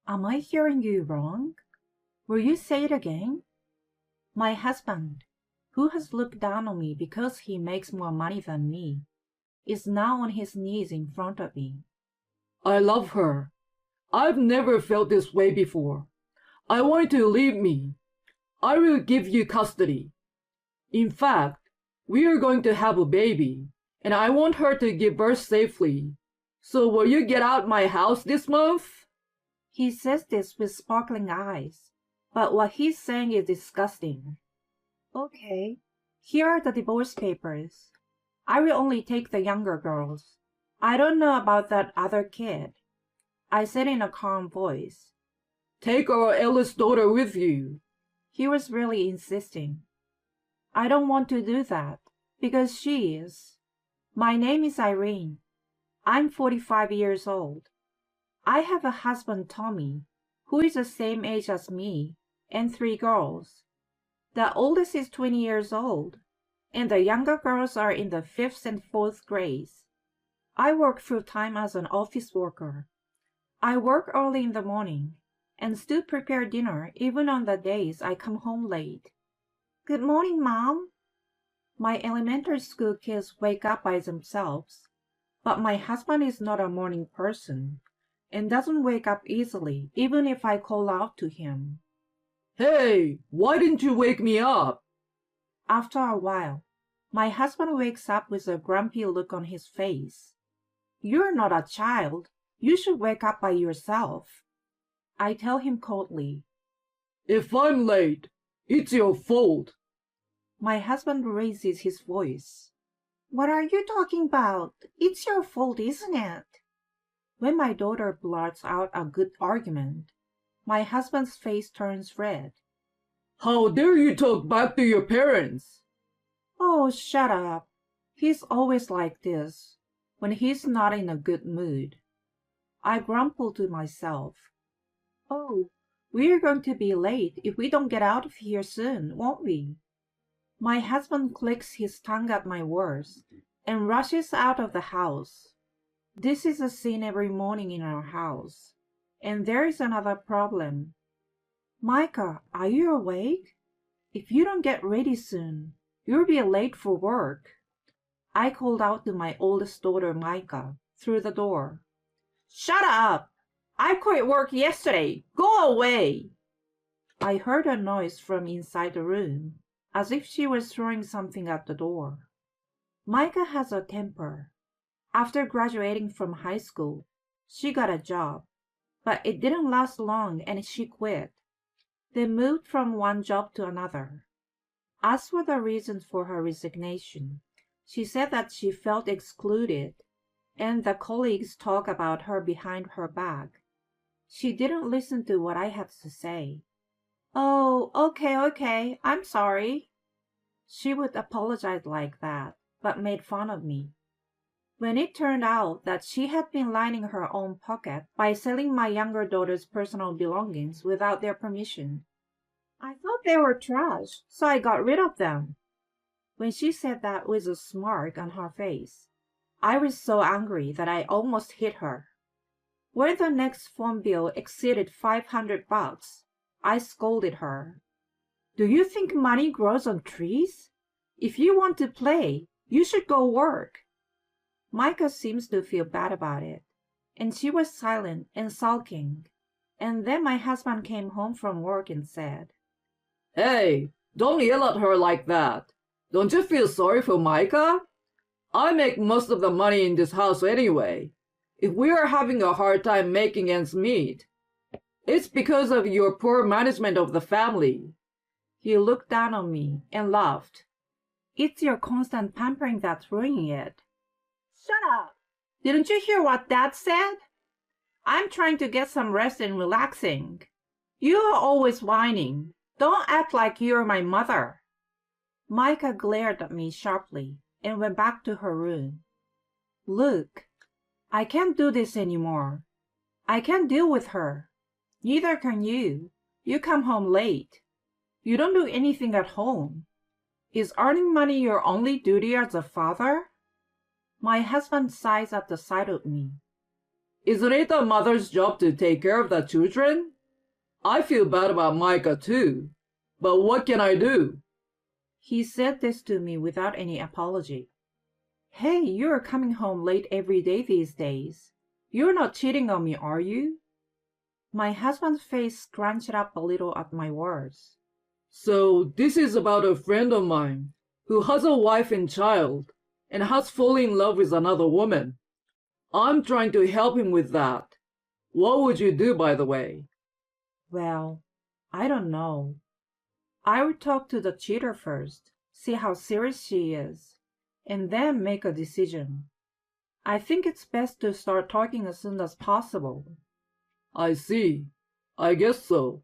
Am I hearing you wrong? Will you say it again? My husband, who has looked down on me because he makes more money than me, is now on his knees in front of me. I love her. I've never felt this way before. I want you to leave me. I will give you custody. In fact, we are going to have a baby, and I want her to give birth safely. So will you get out my house this month? He says this with sparkling eyes, but what he's saying is disgusting. Okay, here are the divorce papers. I will only take the younger girls. I don't know about that other kid, I said in a calm voice. Take our eldest daughter with you. He was really insisting. I don't want to do that, because she is. My name is Irene. I'm 45 years old. I have a husband, Tommy, who is the same age as me, and 3 girls. The oldest is 20 years old, and the younger girls are in the 5th and 4th grades. I work full-time as an office worker. I work early in the morning, and still prepare dinner even on the days I come home late. Good morning, Mom. My elementary school kids wake up by themselves, but my husband is not a morning person and doesn't wake up easily even if I call out to him. Hey, why didn't you wake me up? After a while, my husband wakes up with a grumpy look on his face. You're not a child. You should wake up by yourself. I tell him coldly. If I'm late, it's your fault. My husband raises his voice. What are you talking about? It's your fault, isn't it? When my daughter blurts out a good argument, my husband's face turns red. How dare you talk back to your parents? Oh, shut up. He's always like this, when he's not in a good mood. I grumble to myself. Oh, we're going to be late if we don't get out of here soon, won't we? My husband clicks his tongue at my words and rushes out of the house. This is a scene every morning in our house. And there is another problem. Micah, are you awake? If you don't get ready soon, you'll be late for work. I called out to my oldest daughter, Micah, through the door. Shut up! I quit work yesterday. Go away! I heard a noise from inside the room, as if she was throwing something at the door. Micah has a temper. After graduating from high school, she got a job, but it didn't last long and she quit. They moved from one job to another. As for the reasons for her resignation, she said that she felt excluded, and the colleagues talk about her behind her back. She didn't listen to what I had to say. Oh, okay, I'm sorry. She would apologize like that, but made fun of me. When it turned out that she had been lining her own pocket by selling my younger daughter's personal belongings without their permission, I thought they were trash, so I got rid of them. When she said that with a smirk on her face, I was so angry that I almost hit her. When the next phone bill exceeded $500, I scolded her. Do you think money grows on trees? If you want to play, you should go work. Micah seems to feel bad about it, and she was silent and sulking. And then my husband came home from work and said, Hey, don't yell at her like that. Don't you feel sorry for Micah? I make most of the money in this house anyway. If we are having a hard time making ends meet, it's because of your poor management of the family. He looked down on me and laughed. It's your constant pampering that's ruining it. Shut up! Didn't you hear what Dad said? I'm trying to get some rest and relaxing. You are always whining. Don't act like you're my mother. Micah glared at me sharply and went back to her room. Look, I can't do this anymore. I can't deal with her. Neither can you. You come home late. You don't do anything at home. Is earning money your only duty as a father? My husband sighs at the sight of me. Isn't it the mother's job to take care of the children? I feel bad about Micah too, but what can I do? He said this to me without any apology. Hey, you're coming home late every day these days. You're not cheating on me, are you? My husband's face scrunched up a little at my words. So this is about a friend of mine who has a wife and child and has fallen in love with another woman. I'm trying to help him with that. What would you do, by the way? Well, I don't know. I would talk to the cheater first, see how serious she is, and then make a decision. I think it's best to start talking as soon as possible. I see. I guess so.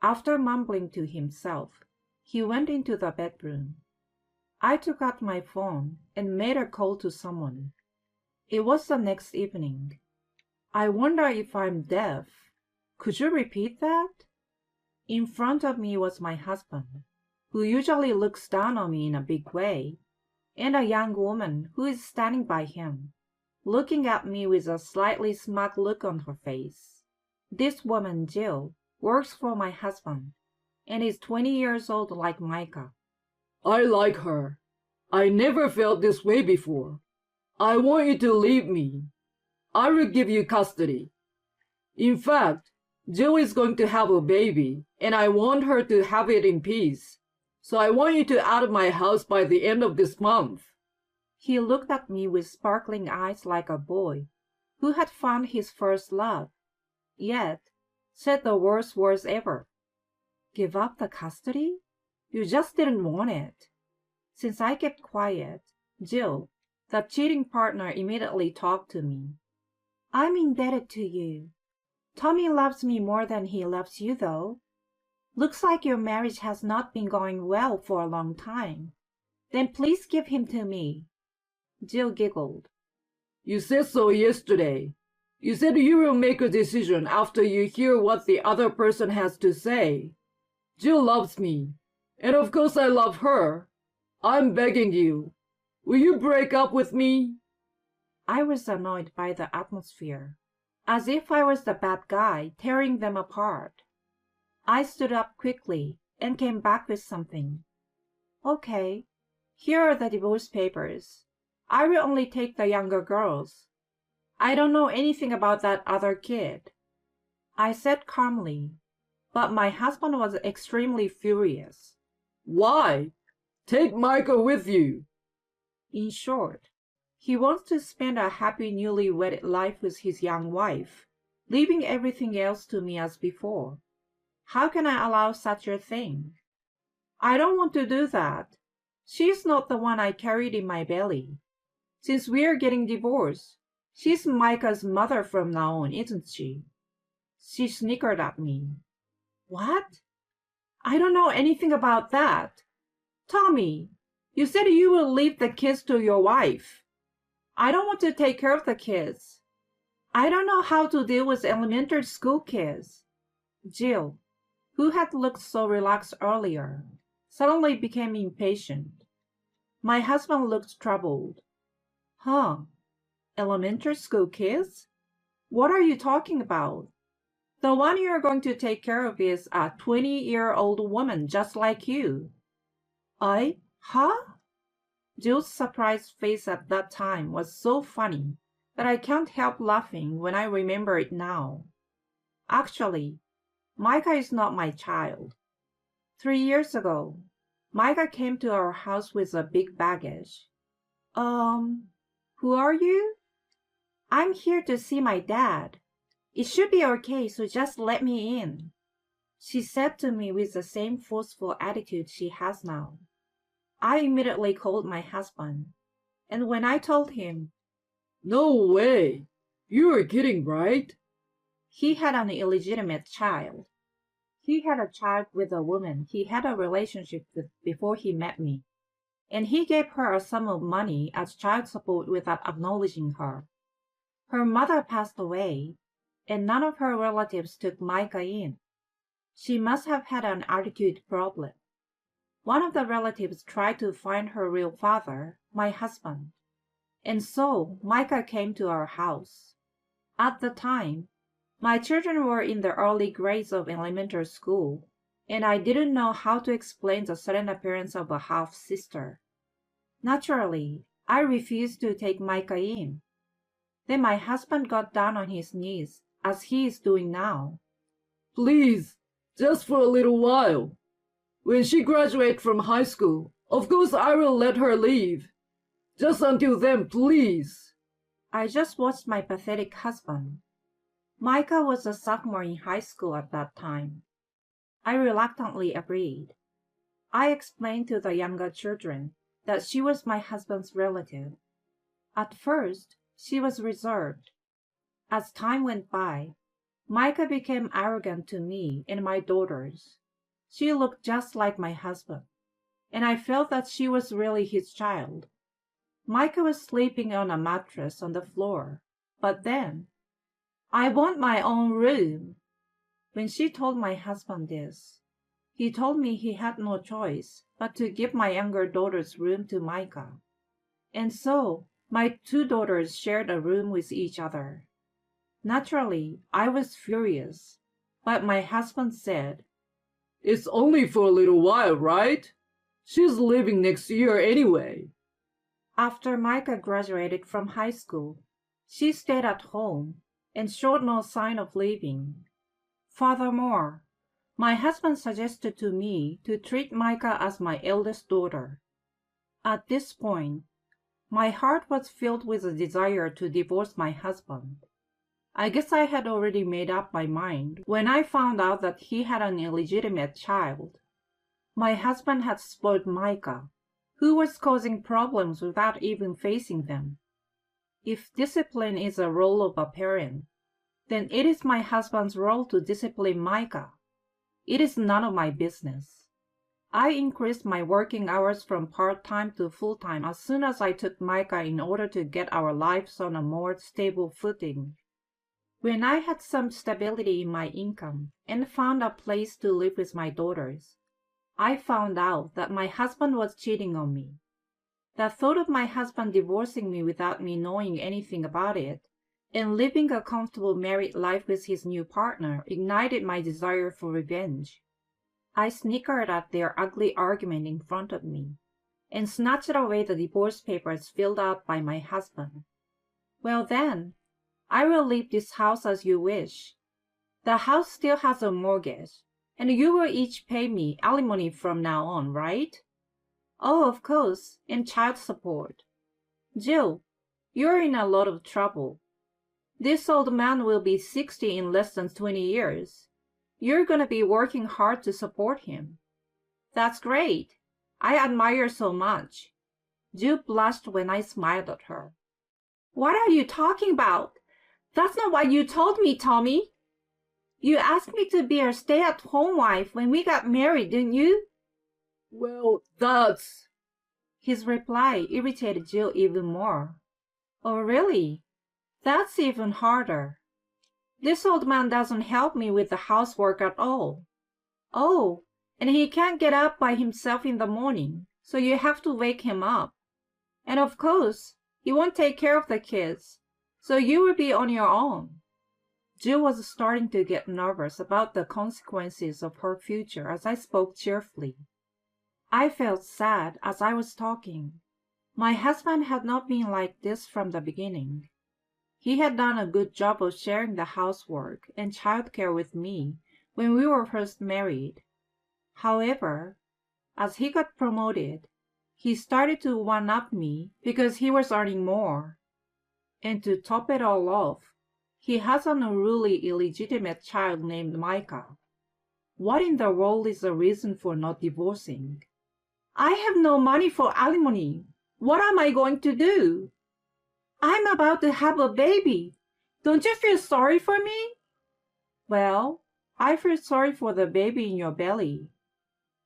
After mumbling to himself, he went into the bedroom. I took out my phone and made a call to someone. It was the next evening. I wonder if I'm deaf. Could you repeat that? In front of me was my husband, who usually looks down on me in a big way, and a young woman who is standing by him, looking at me with a slightly smug look on her face. This woman, Jill, works for my husband, and is 20 years old like Micah. I like her. I never felt this way before. I want you to leave me. I will give you custody. In fact, Jill is going to have a baby, and I want her to have it in peace. So I want you to out of my house by the end of this month. He looked at me with sparkling eyes like a boy who had found his first love, yet said the worst words ever. Give up the custody? You just didn't want it. Since I kept quiet, Jill, the cheating partner, immediately talked to me. I'm indebted to you. Tommy loves me more than he loves you, though. Looks like your marriage has not been going well for a long time. Then please give him to me. Jill giggled. You said so yesterday. You said you will make a decision after you hear what the other person has to say. Jill loves me, and of course I love her. I'm begging you. Will you break up with me? I was annoyed by the atmosphere, as if I was the bad guy tearing them apart. I stood up quickly and came back with something. Okay, here are the divorce papers. I will only take the younger girls. I don't know anything about that other kid. I said calmly, but my husband was extremely furious. Why? Take Micah with you. In short, he wants to spend a happy newly wedded life with his young wife, leaving everything else to me as before. How can I allow such a thing? I don't want to do that. She's not the one I carried in my belly. Since we're getting divorced, she's Micah's mother from now on, isn't she? She snickered at me. What? I don't know anything about that. Tommy, you said you will leave the kids to your wife. I don't want to take care of the kids. I don't know how to deal with elementary school kids. Jill, who had looked so relaxed earlier, suddenly became impatient. My husband looked troubled. Huh? Elementary school kids? What are you talking about? The one you're going to take care of is a 20-year-old woman just like you. Huh? Jill's surprised face at that time was so funny that I can't help laughing when I remember it now. Actually, Micah is not my child. 3 years ago, Micah came to our house with a big baggage. Who are you? I'm here to see my dad. It should be okay, so just let me in, she said to me with the same forceful attitude she has now. I immediately called my husband, and when I told him, No way. You are kidding, right? he had an illegitimate child. He had a child with a woman he had a relationship with before he met me, and he gave her a sum of money as child support without acknowledging her. Her mother passed away, and none of her relatives took Micah in. She must have had an attitude problem. One of the relatives tried to find her real father, my husband, and so Micah came to our house. At the time, my children were in the early grades of elementary school, and I didn't know how to explain the sudden appearance of a half-sister. Naturally, I refused to take Micah in. Then my husband got down on his knees, as he is doing now. Please, just for a little while. When she graduates from high school, of course I will let her leave. Just until then, please. I just watched my pathetic husband. Micah was a sophomore in high school at that time. I reluctantly agreed. I explained to the younger children that she was my husband's relative. At first, she was reserved. As time went by, Micah became arrogant to me and my daughters. She looked just like my husband, and I felt that she was really his child. Micah was sleeping on a mattress on the floor, but then, "I want my own room." When she told my husband this, he told me he had no choice but to give my younger daughter's room to Micah. And so, my two daughters shared a room with each other. Naturally, I was furious, but my husband said, It's only for a little while, right? She's leaving next year anyway. After Micah graduated from high school, she stayed at home and showed no sign of leaving. Furthermore, my husband suggested to me to treat Micah as my eldest daughter. At this point, my heart was filled with a desire to divorce my husband. I guess I had already made up my mind when I found out that he had an illegitimate child. My husband had spoiled Micah, who was causing problems without even facing them. If discipline is a role of a parent, then it is my husband's role to discipline Micah. It is none of my business. I increased my working hours from part-time to full-time as soon as I took Micah in order to get our lives on a more stable footing. When I had some stability in my income and found a place to live with my daughters, I found out that my husband was cheating on me. The thought of my husband divorcing me without me knowing anything about it and living a comfortable married life with his new partner ignited my desire for revenge. I snickered at their ugly argument in front of me and snatched away the divorce papers filled out by my husband. "Well then, I will leave this house as you wish. The house still has a mortgage, and you will each pay me alimony from now on, right?" "Oh, of course, and child support." "Jill, you're in a lot of trouble. This old man will be 60 in less than 20 years. You're going to be working hard to support him." "That's great. I admire so much." Jill blushed when I smiled at her. "What are you talking about? That's not what you told me, Tommy. You asked me to be a stay-at-home wife when we got married, didn't you?" Well, that's... His reply irritated Jill even more. "Oh, really? That's even harder. This old man doesn't help me with the housework at all. Oh, and he can't get up by himself in the morning, so you have to wake him up. And of course, he won't take care of the kids, so you will be on your own." Jill was starting to get nervous about the consequences of her future as I spoke cheerfully. I felt sad as I was talking. My husband had not been like this from the beginning. He had done a good job of sharing the housework and childcare with me when we were first married. However, as he got promoted, he started to one-up me because he was earning more. And to top it all off, he has an unruly illegitimate child named Micah. What in the world is the reason for not divorcing? "I have no money for alimony. What am I going to do?" "I'm about to have a baby. Don't you feel sorry for me?" "Well, I feel sorry for the baby in your belly.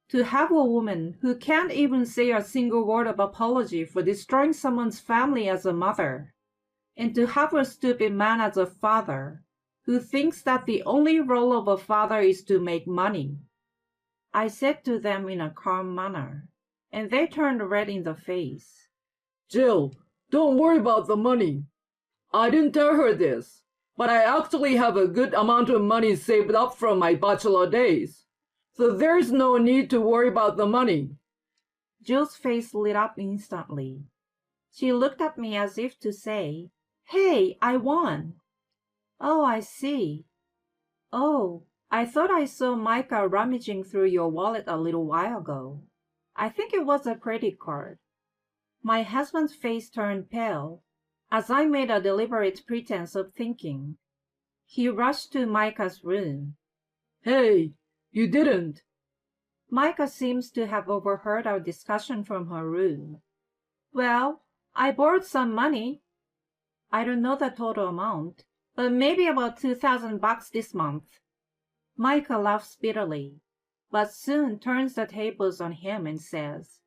To have a woman who can't even say a single word of apology for destroying someone's family as a mother, and to have a stupid man as a father who thinks that the only role of a father is to make money," I said to them in a calm manner, and they turned red in the face. Jill, don't worry about the money. I didn't tell her this, but I actually have a good amount of money saved up from my bachelor days, so there's no need to worry about the money. Jill's face lit up instantly. She looked at me as if to say, "Hey, I won." "Oh, I see. Oh, I thought I saw Micah rummaging through your wallet a little while ago. I think it was a credit card." My husband's face turned pale as I made a deliberate pretense of thinking. He rushed to Micah's room. "Hey, you didn't." Micah seems to have overheard our discussion from her room. "Well, I borrowed some money. I don't know the total amount, but maybe about $2,000 this month." Micah laughs bitterly, but soon turns the tables on him and says,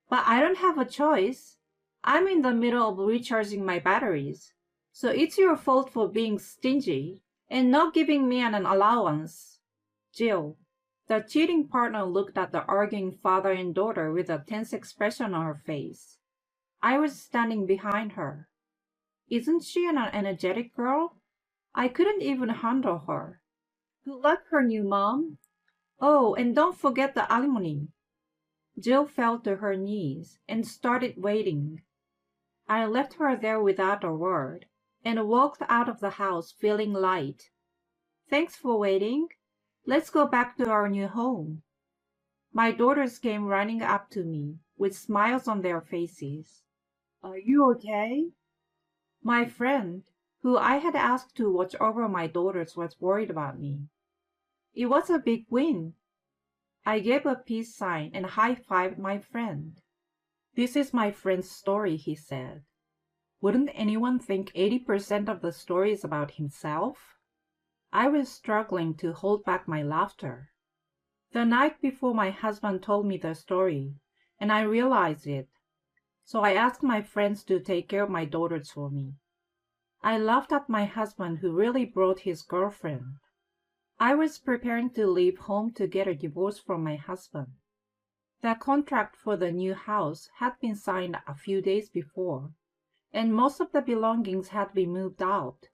"But I don't have a choice. I'm in the middle of recharging my batteries, so it's your fault for being stingy and not giving me an allowance." Jill, the cheating partner, looked at the arguing father and daughter with a tense expression on her face. I was standing behind her. Isn't she an energetic girl? I couldn't even handle her. Good luck, her new mom. Oh, and don't forget the alimony. Jill fell to her knees and started waiting. I left her there without a word and walked out of the house feeling light. "Thanks for waiting. Let's go back to our new home." My daughters came running up to me with smiles on their faces. "Are you okay?" My friend, who I had asked to watch over my daughters, was worried about me. It was a big win. I gave a peace sign and high-fived my friend. "This is my friend's story," he said. "Wouldn't anyone think 80% of the story is about himself?" I was struggling to hold back my laughter. The night before, my husband told me the story, and I realized it. So I asked my friends to take care of my daughters for me. I laughed at my husband, who really brought his girlfriend. I was preparing to leave home to get a divorce from my husband. The contract for the new house had been signed a few days before, and most of the belongings had been moved out.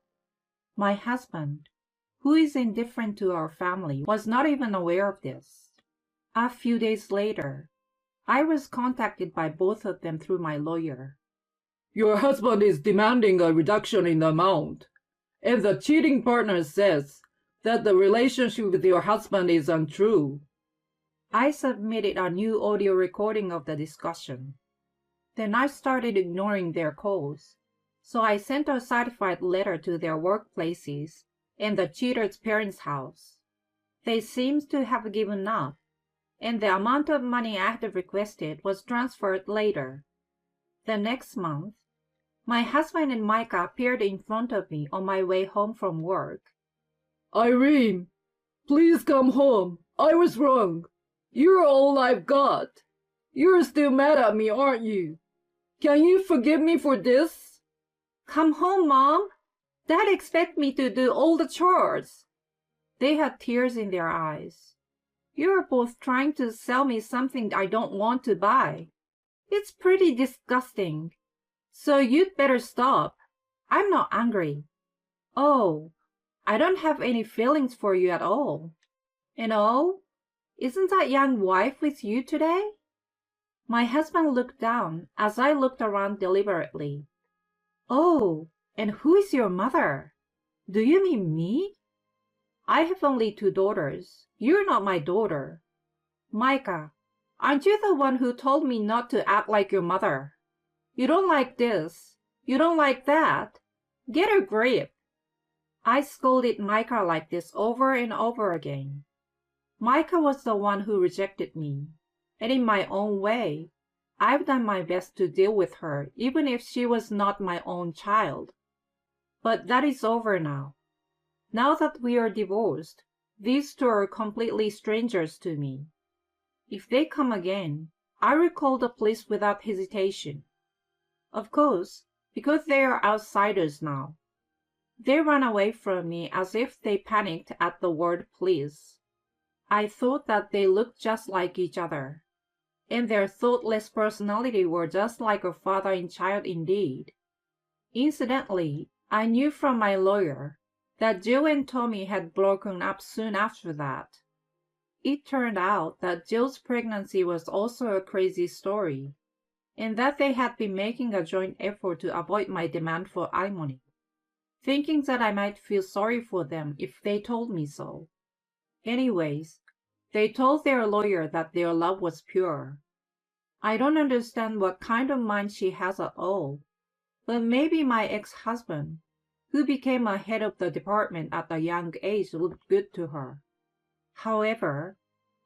My husband, who is indifferent to our family, was not even aware of this. A few days later, I was contacted by both of them through my lawyer. "Your husband is demanding a reduction in the amount, and the cheating partner says that the relationship with your husband is untrue." I submitted a new audio recording of the discussion. Then I started ignoring their calls, so I sent a certified letter to their workplaces and the cheater's parents' house. They seemed to have given up, and the amount of money I had requested was transferred later. The next month, my husband and Micah appeared in front of me on my way home from work. "Irene, please come home. I was wrong. You're all I've got. You're still mad at me, aren't you? Can you forgive me for this?" "Come home, Mom. Dad expects me to do all the chores." They had tears in their eyes. "You're both trying to sell me something I don't want to buy. It's pretty disgusting. So you'd better stop. I'm not angry. Oh, I don't have any feelings for you at all. And oh, isn't that young wife with you today?" My husband looked down as I looked around deliberately. "Oh, and who is your mother? Do you mean me?" "I have only 2 daughters. You're not my daughter." "Micah, aren't you the one who told me not to act like your mother? You don't like this. You don't like that. Get a grip." I scolded Micah like this over and over again. Micah was the one who rejected me, and in my own way, I've done my best to deal with her, even if she was not my own child. But that is over now. Now that we are divorced, these 2 are completely strangers to me. If they come again, I will call the police without hesitation. Of course, because they are outsiders now. They ran away from me as if they panicked at the word police. I thought that they looked just like each other, and their thoughtless personality were just like a father and child indeed. Incidentally, I knew from my lawyer that Jill and Tommy had broken up soon after that. It turned out that Jill's pregnancy was also a crazy story, and that they had been making a joint effort to avoid my demand for alimony, thinking that I might feel sorry for them if they told me so. Anyways, they told their lawyer that their love was pure. I don't understand what kind of mind she has at all, but maybe my ex-husband, who became a head of the department at a young age, looked good to her. However,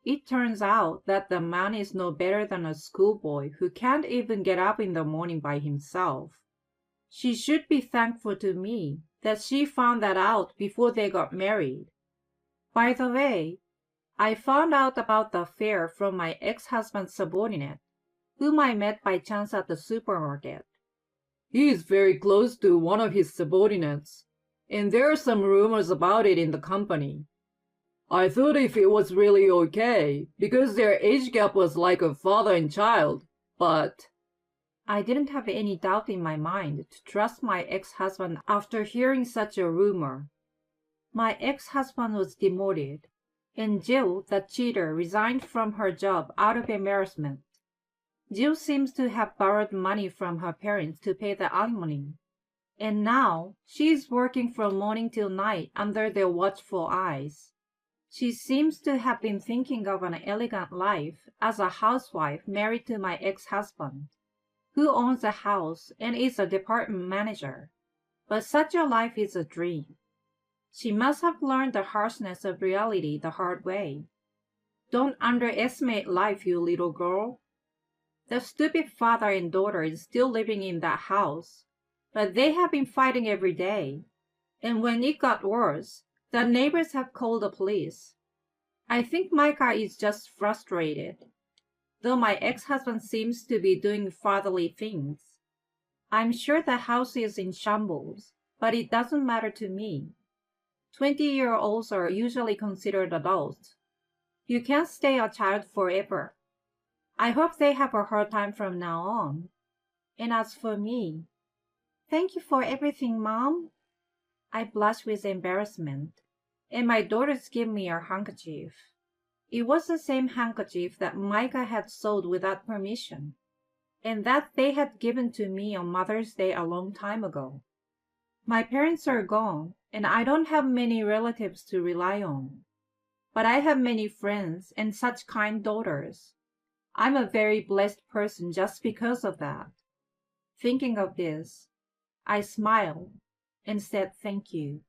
it turns out that the man is no better than a schoolboy who can't even get up in the morning by himself. She should be thankful to me that she found that out before they got married. By the way, I found out about the affair from my ex-husband's subordinate, whom I met by chance at the supermarket. He is very close to one of his subordinates, and there are some rumors about it in the company. I thought if it was really okay, because their age gap was like a father and child, but... I didn't have any doubt in my mind to trust my ex-husband after hearing such a rumor. My ex-husband was demoted, and Jill, the cheater, resigned from her job out of embarrassment. Jill seems to have borrowed money from her parents to pay the alimony, and now she is working from morning till night under their watchful eyes. She seems to have been thinking of an elegant life as a housewife married to my ex-husband, who owns a house and is a department manager. But such a life is a dream. She must have learned the harshness of reality the hard way. Don't underestimate life, you little girl. The stupid father and daughter is still living in that house, but they have been fighting every day. And when it got worse, the neighbors have called the police. I think Micah is just frustrated, though my ex-husband seems to be doing fatherly things. I'm sure the house is in shambles, but it doesn't matter to me. 20-year-olds are usually considered adults. You can't stay a child forever. I hope they have a hard time from now on. And as for me, thank you for everything, Mom. I blush with embarrassment, and my daughters give me a handkerchief. It was the same handkerchief that Micah had sold without permission, and that they had given to me on Mother's Day a long time ago. My parents are gone, and I don't have many relatives to rely on. But I have many friends and such kind daughters. I'm a very blessed person just because of that. Thinking of this, I smiled and said thank you.